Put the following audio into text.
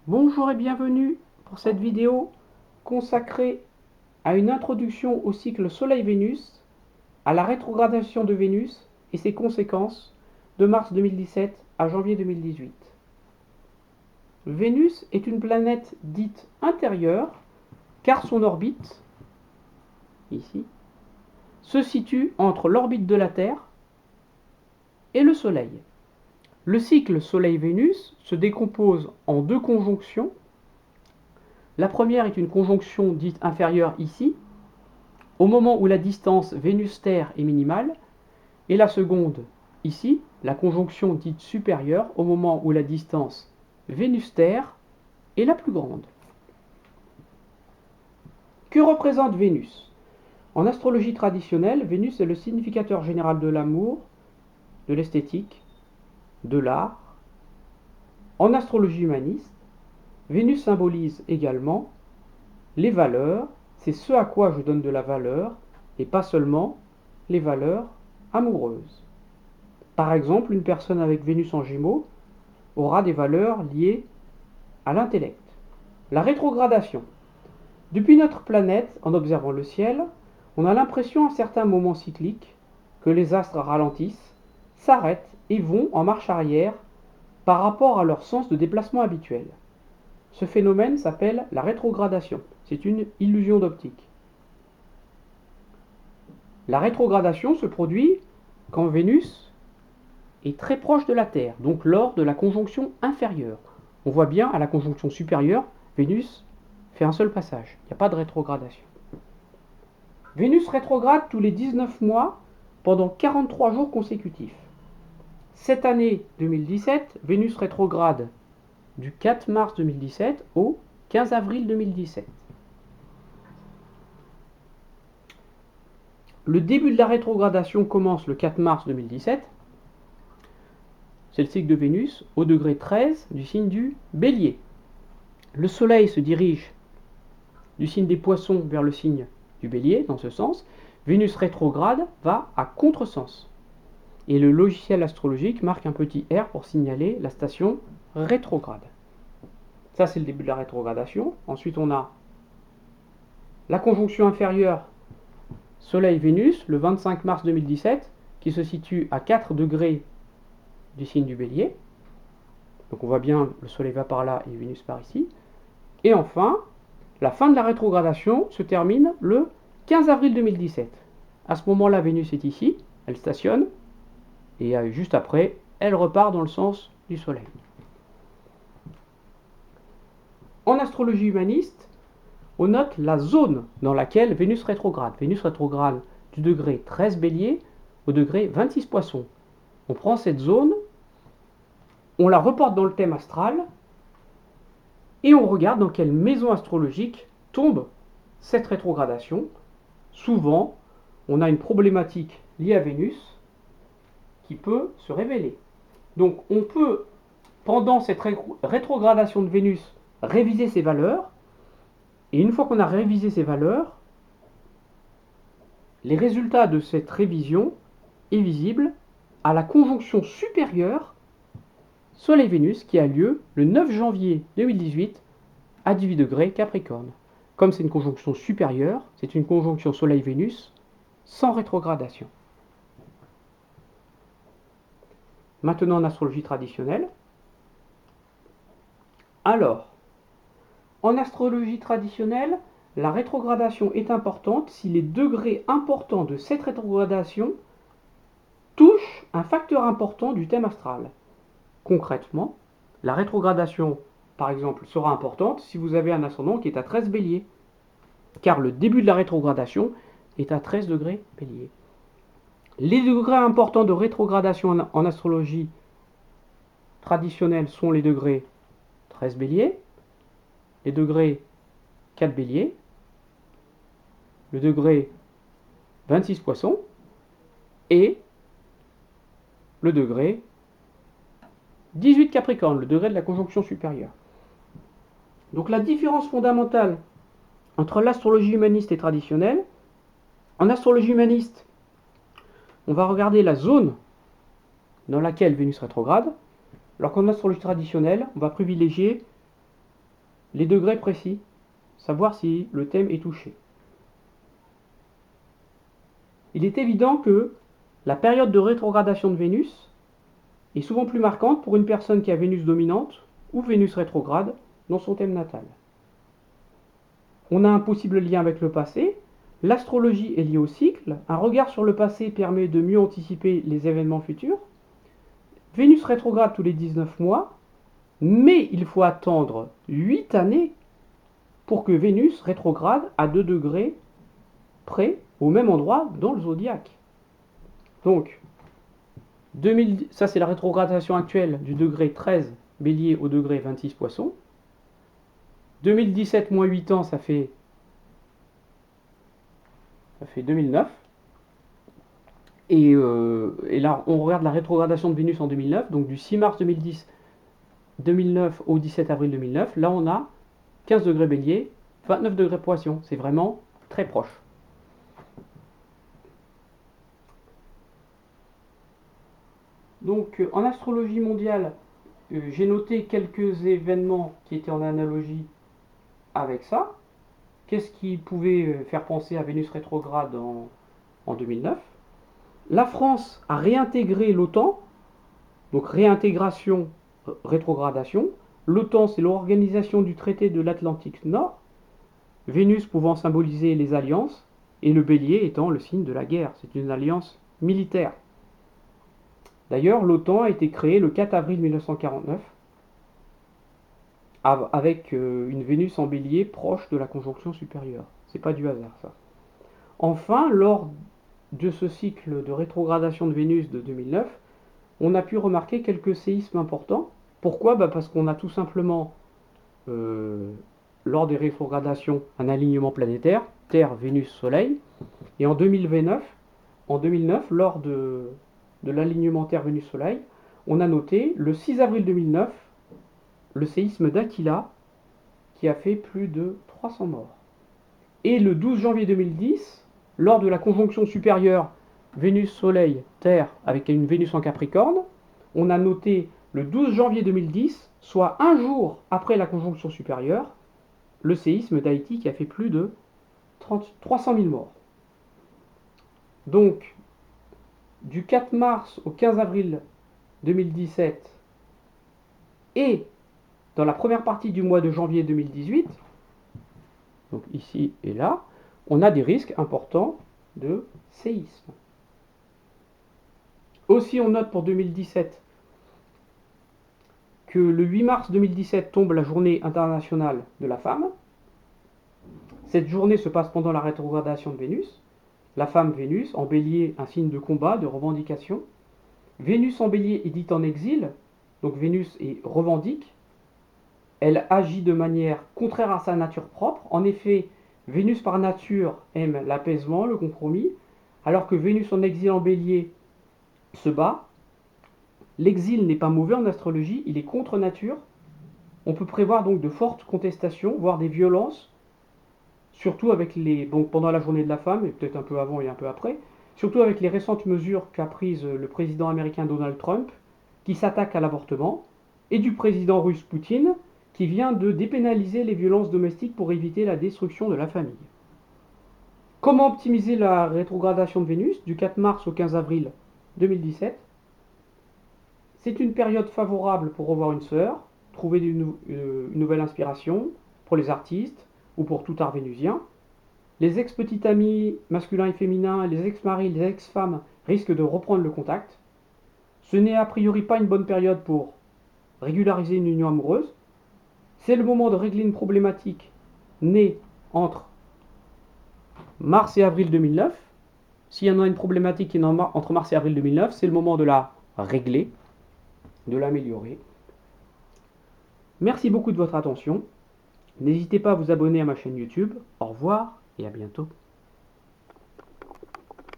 Bonjour et bienvenue pour cette vidéo consacrée à une introduction au cycle Soleil-Vénus, à la rétrogradation de Vénus et ses conséquences de mars 2017 à janvier 2018. Vénus est une planète dite intérieure car son orbite, ici, se situe entre l'orbite de la Terre et le Soleil. Le cycle Soleil-Vénus se décompose en deux conjonctions. La première est une conjonction dite inférieure ici, au moment où la distance Vénus-Terre est minimale, et la seconde ici, la conjonction dite supérieure, au moment où la distance Vénus-Terre est la plus grande. Que représente Vénus? En astrologie traditionnelle, Vénus est le significateur général de l'amour, de l'esthétique, de l'art. En astrologie humaniste, Vénus symbolise également les valeurs, c'est ce à quoi je donne de la valeur, et pas seulement les valeurs amoureuses. Par exemple, une personne avec Vénus en Gémeaux aura des valeurs liées à l'intellect. La rétrogradation. Depuis notre planète, en observant le ciel, on a l'impression à certains moments cycliques que les astres ralentissent, s'arrêtent et vont en marche arrière par rapport à leur sens de déplacement habituel. Ce phénomène s'appelle la rétrogradation. C'est une illusion d'optique. La rétrogradation se produit quand Vénus est très proche de la Terre, donc lors de la conjonction inférieure. On voit bien à la conjonction supérieure, Vénus fait un seul passage, il n'y a pas de rétrogradation. Vénus rétrograde tous les 19 mois pendant 43 jours consécutifs. Cette année 2017, Vénus rétrograde du 4 mars 2017 au 15 avril 2017. Le début de la rétrogradation commence le 4 mars 2017. C'est le cycle de Vénus au degré 13 du signe du Bélier. Le Soleil se dirige du signe des Poissons vers le signe du Bélier, dans ce sens. Vénus rétrograde va à contresens. Et le logiciel astrologique marque un petit R pour signaler la station rétrograde. Ça, c'est le début de la rétrogradation. Ensuite, on a la conjonction inférieure Soleil-Vénus, le 25 mars 2017, qui se situe à 4 degrés du signe du Bélier. Donc on voit bien, le Soleil va par là et Vénus par ici. Et enfin, la fin de la rétrogradation se termine le 15 avril 2017. À ce moment-là, Vénus est ici, elle stationne, et juste après, elle repart dans le sens du Soleil. En astrologie humaniste, on note la zone dans laquelle Vénus rétrograde. Vénus rétrograde du degré 13 Bélier au degré 26 Poisson. On prend cette zone, on la reporte dans le thème astral, et on regarde dans quelle maison astrologique tombe cette rétrogradation. Souvent, on a une problématique liée à Vénus qui peut se révéler. Donc on peut, pendant cette rétrogradation de Vénus, réviser ses valeurs, et une fois qu'on a révisé ces valeurs, les résultats de cette révision est visible à la conjonction supérieure Soleil-Vénus qui a lieu le 9 janvier 2018 à 18 degrés Capricorne. Comme c'est une conjonction supérieure, c'est une conjonction Soleil-Vénus sans rétrogradation. Maintenant en astrologie traditionnelle. Alors, en astrologie traditionnelle, la rétrogradation est importante si les degrés importants de cette rétrogradation touchent un facteur important du thème astral. Concrètement, la rétrogradation, par exemple, sera importante si vous avez un ascendant qui est à 13 Bélier, car le début de la rétrogradation est à 13 degrés Bélier. Les degrés importants de rétrogradation en astrologie traditionnelle sont les degrés 13 Bélier, les degrés 4 Bélier, le degré 26 Poisson et le degré 18 Capricorne, le degré de la conjonction supérieure. Donc la différence fondamentale entre l'astrologie humaniste et traditionnelle, en astrologie humaniste, on va regarder la zone dans laquelle Vénus rétrograde, alors qu'en astrologie traditionnelle, on va privilégier les degrés précis, savoir si le thème est touché. Il est évident que la période de rétrogradation de Vénus est souvent plus marquante pour une personne qui a Vénus dominante ou Vénus rétrograde dans son thème natal. On a un possible lien avec le passé. L'astrologie est liée au cycle. Un regard sur le passé permet de mieux anticiper les événements futurs. Vénus rétrograde tous les 19 mois, mais il faut attendre 8 années pour que Vénus rétrograde à 2 degrés près au même endroit dans le zodiaque. Donc, ça c'est la rétrogradation actuelle du degré 13 Bélier au degré 26 Poisson. 2017 moins 8 ans, ça fait 2009. Et là, on regarde la rétrogradation de Vénus en 2009, donc du 6 mars 2009 au 17 avril 2009. Là, on a 15 degrés Bélier, 29 degrés Poisson. C'est vraiment très proche. Donc, en astrologie mondiale, j'ai noté quelques événements qui étaient en analogie avec ça. Qu'est-ce qui pouvait faire penser à Vénus rétrograde en 2009? La France a réintégré l'OTAN, donc réintégration, rétrogradation. L'OTAN, c'est l'organisation du traité de l'Atlantique Nord, Vénus pouvant symboliser les alliances, et le bélier étant le signe de la guerre. C'est une alliance militaire. D'ailleurs, l'OTAN a été créée le 4 avril 1949, avec une Vénus en bélier proche de la conjonction supérieure. C'est pas du hasard, ça. Enfin, lors de ce cycle de rétrogradation de Vénus de 2009, on a pu remarquer quelques séismes importants. Pourquoi? Parce qu'on a tout simplement, lors des rétrogradations, un alignement planétaire, Terre, Vénus, Soleil. Et en 2009, lors de l'alignement Terre, Vénus, Soleil, on a noté le 6 avril 2009 le séisme d'Aquila qui a fait plus de 300 morts. Et le 12 janvier 2010, lors de la conjonction supérieure Vénus-Soleil-Terre avec une Vénus en Capricorne, on a noté le 12 janvier 2010, soit un jour après la conjonction supérieure, le séisme d'Haïti qui a fait plus de 300 000 morts. Donc, du 4 mars au 15 avril 2017 et dans la première partie du mois de janvier 2018, donc ici et là, on a des risques importants de séisme. Aussi, on note pour 2017 que le 8 mars 2017 tombe la journée internationale de la femme. Cette journée se passe pendant la rétrogradation de Vénus. La femme Vénus, en bélier, un signe de combat, de revendication. Vénus en bélier est dite en exil, donc Vénus est revendique. Elle agit de manière contraire à sa nature propre. En effet, Vénus par nature aime l'apaisement, le compromis, alors que Vénus en exil en bélier se bat. L'exil n'est pas mauvais en astrologie, il est contre nature. On peut prévoir donc de fortes contestations, voire des violences, surtout avec pendant la journée de la femme, et peut-être un peu avant et un peu après, surtout avec les récentes mesures qu'a prises le président américain Donald Trump, qui s'attaque à l'avortement, et du président russe Poutine, qui vient de dépénaliser les violences domestiques pour éviter la destruction de la famille. Comment optimiser la rétrogradation de Vénus du 4 mars au 15 avril 2017? C'est une période favorable pour revoir une sœur, trouver une nouvelle inspiration pour les artistes ou pour tout art vénusien. Les ex-petits amis masculins et féminins, les ex-maris, les ex-femmes risquent de reprendre le contact. Ce n'est a priori pas une bonne période pour régulariser une union amoureuse. C'est le moment de régler une problématique née entre mars et avril 2009. S'il y en a une problématique qui est entre mars et avril 2009, c'est le moment de la régler, de l'améliorer. Merci beaucoup de votre attention. N'hésitez pas à vous abonner à ma chaîne YouTube. Au revoir et à bientôt.